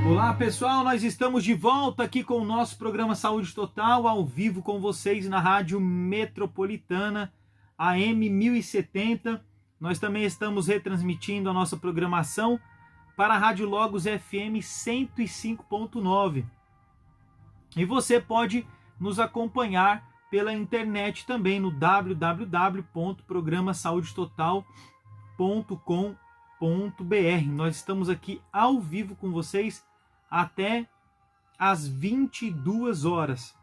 Olá pessoal, nós estamos de volta aqui com o nosso programa Saúde Total, ao vivo com vocês na Rádio Metropolitana AM 1070. Nós também estamos retransmitindo a nossa programação para a Rádio Logos FM 105.9. E você pode nos acompanhar pela internet também no www.programasaudetotal.com.br. Nós estamos aqui ao vivo com vocês até às 22 horas.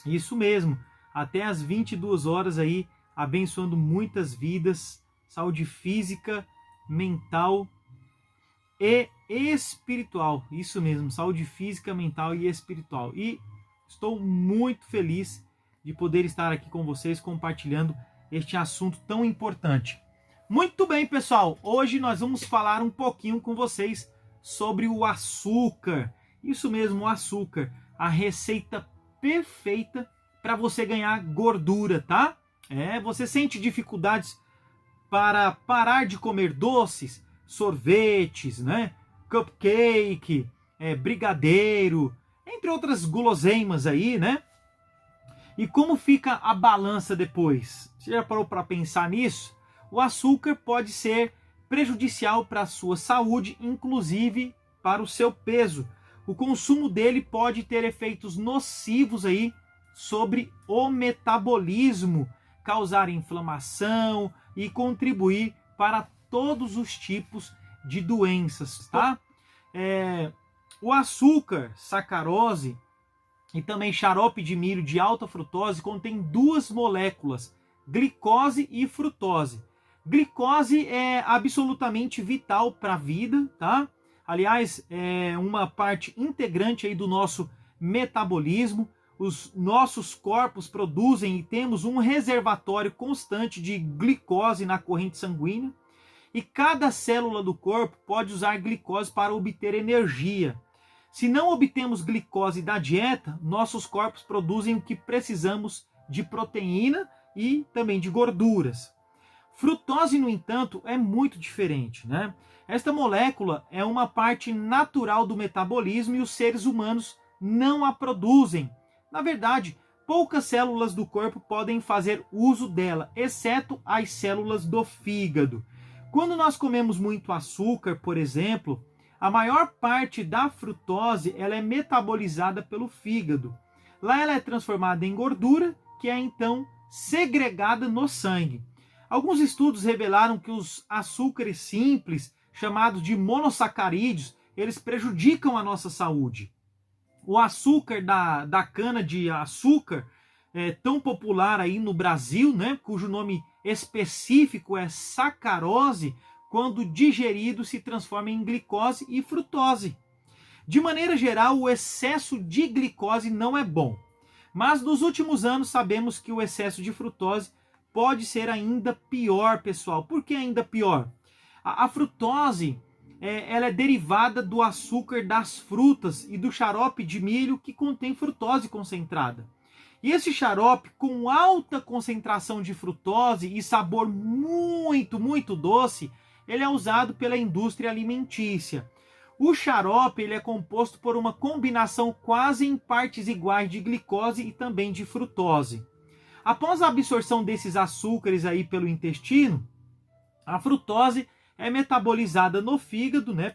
Isso mesmo, até às 22 horas aí, abençoando muitas vidas, saúde física, mental e espiritual. Isso mesmo, saúde física, mental e espiritual. E estou muito feliz de poder estar aqui com vocês compartilhando este assunto tão importante. Muito bem, pessoal, hoje nós vamos falar um pouquinho com vocês sobre o açúcar. Isso mesmo, o açúcar, a receita perfeita para você ganhar gordura, tá? Você sente dificuldades para parar de comer doces, sorvetes, né? Cupcake, brigadeiro, entre outras guloseimas aí, né? E como fica a balança depois? Você já parou para pensar nisso? O açúcar pode ser prejudicial para a sua saúde, inclusive para o seu peso. O consumo dele pode ter efeitos nocivos aí sobre o metabolismo, causar inflamação e contribuir para todos os tipos de doenças, tá? O açúcar, sacarose e também xarope de milho de alta frutose contém duas moléculas, glicose e frutose. Glicose é absolutamente vital para a vida, tá? Aliás, é uma parte integrante aí do nosso metabolismo. Os nossos corpos produzem e temos um reservatório constante de glicose na corrente sanguínea. E cada célula do corpo pode usar glicose para obter energia. Se não obtemos glicose da dieta, nossos corpos produzem o que precisamos de proteína e também de gorduras. Frutose, no entanto, é muito diferente, né? Esta molécula é uma parte natural do metabolismo e os seres humanos não a produzem. Na verdade, poucas células do corpo podem fazer uso dela, exceto as células do fígado. Quando nós comemos muito açúcar, por exemplo, a maior parte da frutose ela é metabolizada pelo fígado. Lá ela é transformada em gordura, que é então segregada no sangue. Alguns estudos revelaram que os açúcares simples, chamados de monossacarídeos, eles prejudicam a nossa saúde. O açúcar da cana de açúcar, tão popular aí no Brasil, né, cujo nome específico é sacarose, quando digerido se transforma em glicose e frutose. De maneira geral, o excesso de glicose não é bom. Mas nos últimos anos sabemos que o excesso de frutose pode ser ainda pior, pessoal. Por que ainda pior? A frutose ela é derivada do açúcar das frutas e do xarope de milho que contém frutose concentrada. E esse xarope com alta concentração de frutose e sabor muito, muito doce, ele é usado pela indústria alimentícia. O xarope ele é composto por uma combinação quase em partes iguais de glicose e também de frutose. Após a absorção desses açúcares aí pelo intestino, a frutose é metabolizada no fígado, né?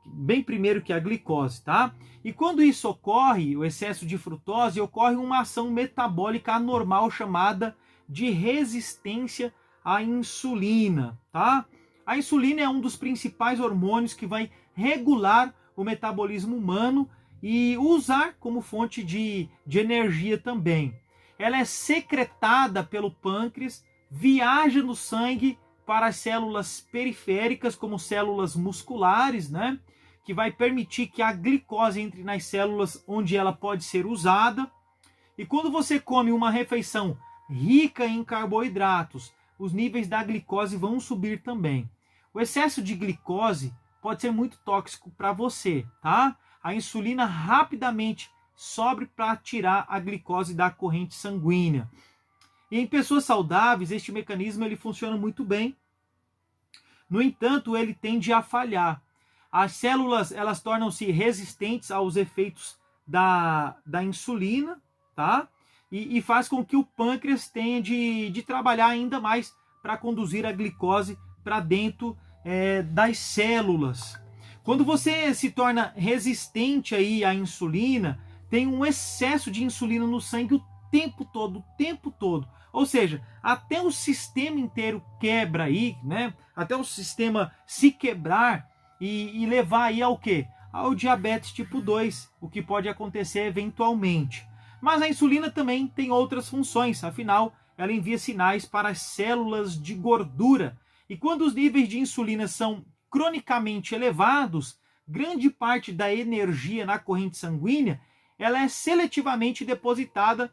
Bem primeiro que a glicose, tá? E quando isso ocorre, o excesso de frutose, ocorre uma ação metabólica anormal chamada de resistência à insulina, tá? A insulina é um dos principais hormônios que vai regular o metabolismo humano e usar como fonte de energia também. Ela é secretada pelo pâncreas, viaja no sangue para as células periféricas, como células musculares, né? Que vai permitir que a glicose entre nas células onde ela pode ser usada. E quando você come uma refeição rica em carboidratos, os níveis da glicose vão subir também. O excesso de glicose pode ser muito tóxico para você, tá? A insulina rapidamente sobe para tirar a glicose da corrente sanguínea. E em pessoas saudáveis, este mecanismo ele funciona muito bem. No entanto, ele tende a falhar. As células, elas tornam-se resistentes aos efeitos da insulina, tá? E faz com que o pâncreas tenha de trabalhar ainda mais para conduzir a glicose para dentro das células. Quando você se torna resistente aí à insulina, tem um excesso de insulina no sangue o tempo todo. Ou seja, até o sistema inteiro quebra aí, né? Até o sistema se quebrar e levar aí ao quê? Ao diabetes tipo 2, o que pode acontecer eventualmente. Mas a insulina também tem outras funções, afinal, ela envia sinais para as células de gordura. E quando os níveis de insulina são cronicamente elevados, grande parte da energia na corrente sanguínea ela é seletivamente depositada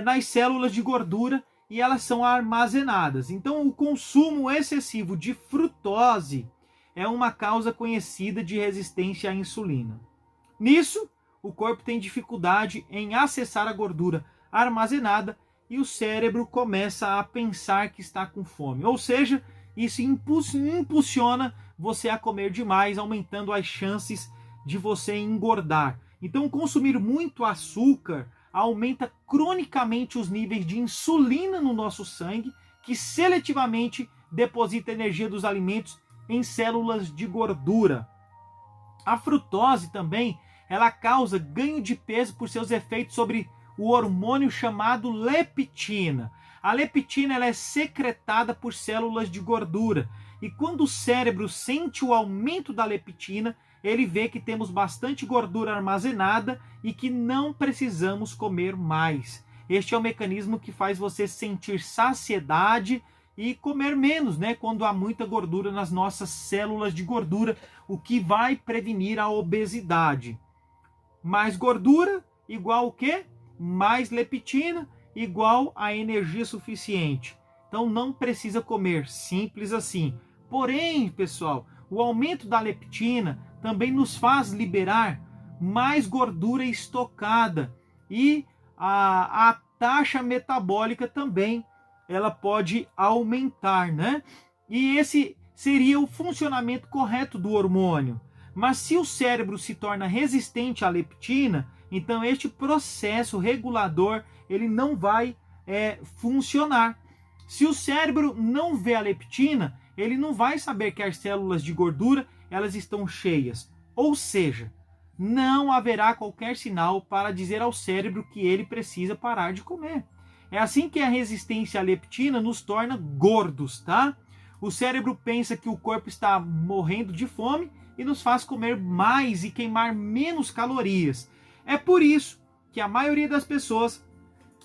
nas células de gordura e elas são armazenadas. Então, o consumo excessivo de frutose é uma causa conhecida de resistência à insulina. Nisso, o corpo tem dificuldade em acessar a gordura armazenada e o cérebro começa a pensar que está com fome. Ou seja, isso impulsiona você a comer demais, aumentando as chances de você engordar. Então, consumir muito açúcar aumenta cronicamente os níveis de insulina no nosso sangue, que seletivamente deposita a energia dos alimentos em células de gordura. A frutose também, ela causa ganho de peso por seus efeitos sobre o hormônio chamado leptina. A leptina ela é secretada por células de gordura. E quando o cérebro sente o aumento da leptina, ele vê que temos bastante gordura armazenada e que não precisamos comer mais. Este é o mecanismo que faz você sentir saciedade e comer menos, né? Quando há muita gordura nas nossas células de gordura, o que vai prevenir a obesidade. Mais gordura igual o quê? Mais leptina igual a energia suficiente. Então não precisa comer, simples assim. Porém, pessoal, o aumento da leptina também nos faz liberar mais gordura estocada e a taxa metabólica também ela pode aumentar, né? E esse seria o funcionamento correto do hormônio. Mas se o cérebro se torna resistente à leptina, então este processo regulador ele não vai funcionar. Se o cérebro não vê a leptina, ele não vai saber que as células de gordura elas estão cheias. Ou seja, não haverá qualquer sinal para dizer ao cérebro que ele precisa parar de comer. É assim que a resistência à leptina nos torna gordos, tá? O cérebro pensa que o corpo está morrendo de fome e nos faz comer mais e queimar menos calorias. É por isso que a maioria das pessoas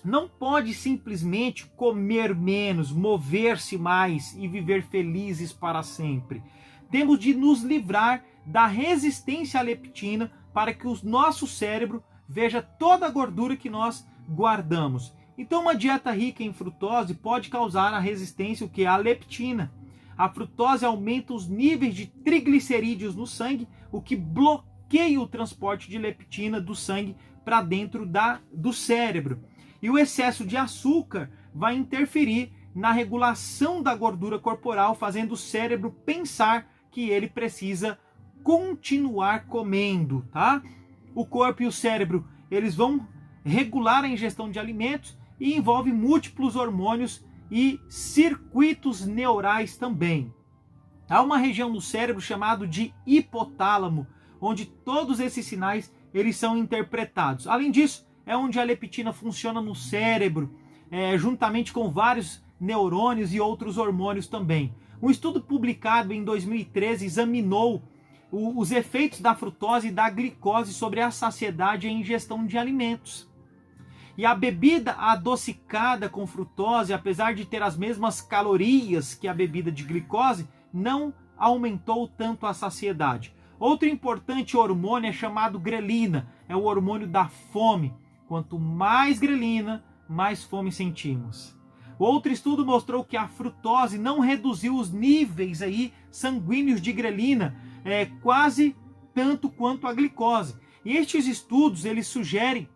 não pode simplesmente comer menos, mover-se mais e viver felizes para sempre. Temos de nos livrar da resistência à leptina para que o nosso cérebro veja toda a gordura que nós guardamos. Então, uma dieta rica em frutose pode causar a resistência à leptina. A frutose aumenta os níveis de triglicerídeos no sangue, o que bloqueia o transporte de leptina do sangue para dentro do cérebro. E o excesso de açúcar vai interferir na regulação da gordura corporal, fazendo o cérebro pensar que ele precisa continuar comendo, tá? O corpo e o cérebro, eles vão regular a ingestão de alimentos e envolve múltiplos hormônios e circuitos neurais também. Há uma região do cérebro chamada de hipotálamo, onde todos esses sinais eles são interpretados. Além disso, é onde a leptina funciona no cérebro, juntamente com vários neurônios e outros hormônios também. Um estudo publicado em 2013 examinou os efeitos da frutose e da glicose sobre a saciedade e a ingestão de alimentos. E a bebida adocicada com frutose, apesar de ter as mesmas calorias que a bebida de glicose, não aumentou tanto a saciedade. Outro importante hormônio é chamado grelina, é o hormônio da fome. Quanto mais grelina, mais fome sentimos. Outro estudo mostrou que a frutose não reduziu os níveis sanguíneos de grelina quase tanto quanto a glicose. E estes estudos eles sugerem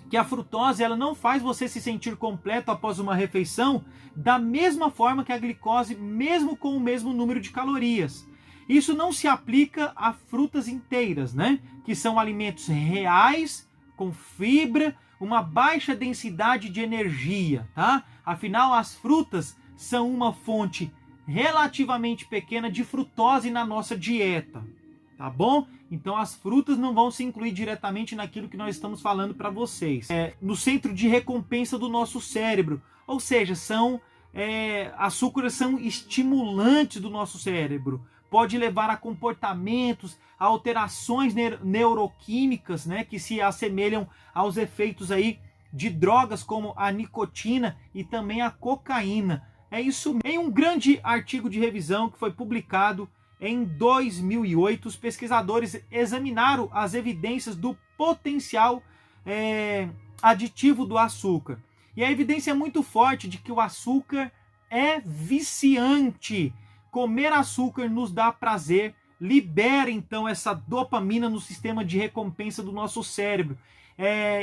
que a frutose ela não faz você se sentir completo após uma refeição da mesma forma que a glicose, mesmo com o mesmo número de calorias. Isso não se aplica a frutas inteiras, né? Que são alimentos reais, com fibra, uma baixa densidade de energia, tá? Afinal, as frutas são uma fonte relativamente pequena de frutose na nossa dieta, tá bom? Então as frutas não vão se incluir diretamente naquilo que nós estamos falando para vocês. No centro de recompensa do nosso cérebro, ou seja, açúcares são estimulantes do nosso cérebro. Pode levar a comportamentos, a alterações neuroquímicas, né, que se assemelham aos efeitos aí de drogas como a nicotina e também a cocaína. É isso. Em um grande artigo de revisão que foi publicado em 2008, os pesquisadores examinaram as evidências do potencial aditivo do açúcar. E a evidência é muito forte de que o açúcar é viciante. Comer açúcar nos dá prazer, libera então essa dopamina no sistema de recompensa do nosso cérebro.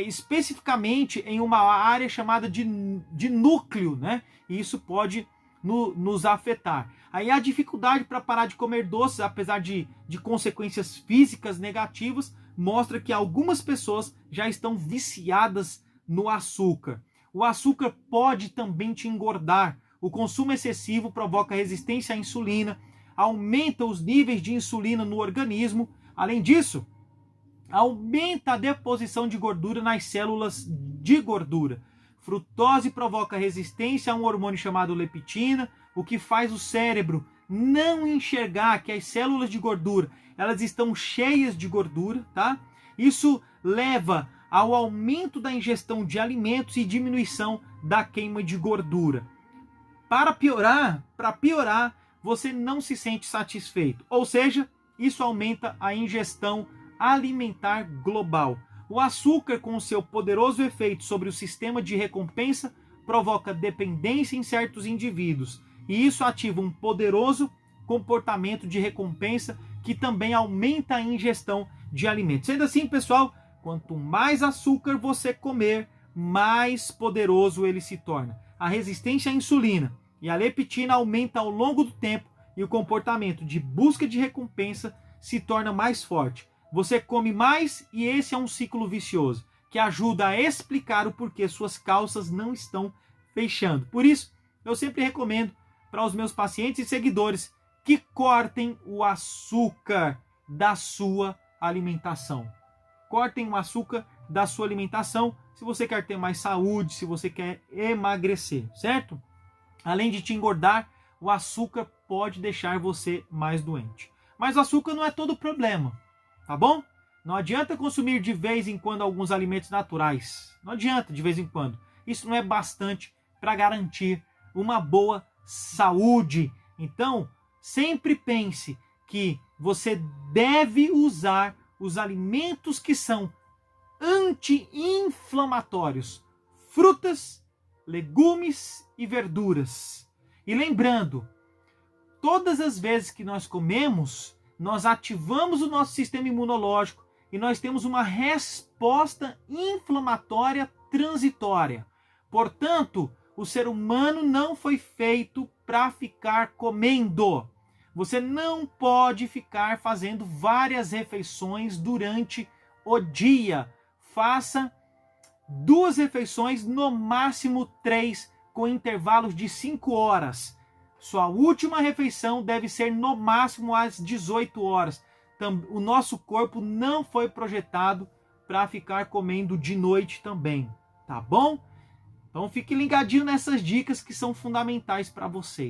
Especificamente em uma área chamada de núcleo, né? E isso pode nos afetar. Aí a dificuldade para parar de comer doces, apesar de consequências físicas negativas, mostra que algumas pessoas já estão viciadas no açúcar. O açúcar pode também te engordar. O consumo excessivo provoca resistência à insulina, aumenta os níveis de insulina no organismo. Além disso, aumenta a deposição de gordura nas células de gordura. Frutose provoca resistência a um hormônio chamado leptina, o que faz o cérebro não enxergar que as células de gordura, elas estão cheias de gordura, tá? Isso leva ao aumento da ingestão de alimentos e diminuição da queima de gordura. Para piorar, você não se sente satisfeito. Ou seja, isso aumenta a ingestão alimentar global. O açúcar, com seu poderoso efeito sobre o sistema de recompensa, provoca dependência em certos indivíduos. E isso ativa um poderoso comportamento de recompensa que também aumenta a ingestão de alimentos. Sendo assim, pessoal, quanto mais açúcar você comer, mais poderoso ele se torna. A resistência à insulina e a leptina aumenta ao longo do tempo e o comportamento de busca de recompensa se torna mais forte. Você come mais e esse é um ciclo vicioso que ajuda a explicar o porquê suas calças não estão fechando. Por isso, eu sempre recomendo para os meus pacientes e seguidores que cortem o açúcar da sua alimentação. Cortem o açúcar da sua alimentação se você quer ter mais saúde, se você quer emagrecer, certo? Além de te engordar, o açúcar pode deixar você mais doente. Mas o açúcar não é todo o problema, tá bom? Não adianta consumir de vez em quando alguns alimentos naturais. Não adianta de vez em quando. Isso não é bastante para garantir uma boa saúde. Então, sempre pense que você deve usar os alimentos que são anti-inflamatórios, frutas, legumes e verduras. E lembrando, todas as vezes que nós comemos, nós ativamos o nosso sistema imunológico e nós temos uma resposta inflamatória transitória. Portanto, o ser humano não foi feito para ficar comendo. Você não pode ficar fazendo várias refeições durante o dia. Faça 2 refeições, no máximo 3, com intervalos de 5 horas. Sua última refeição deve ser no máximo às 18 horas. O nosso corpo não foi projetado para ficar comendo de noite também, tá bom? Então fique ligadinho nessas dicas que são fundamentais para você.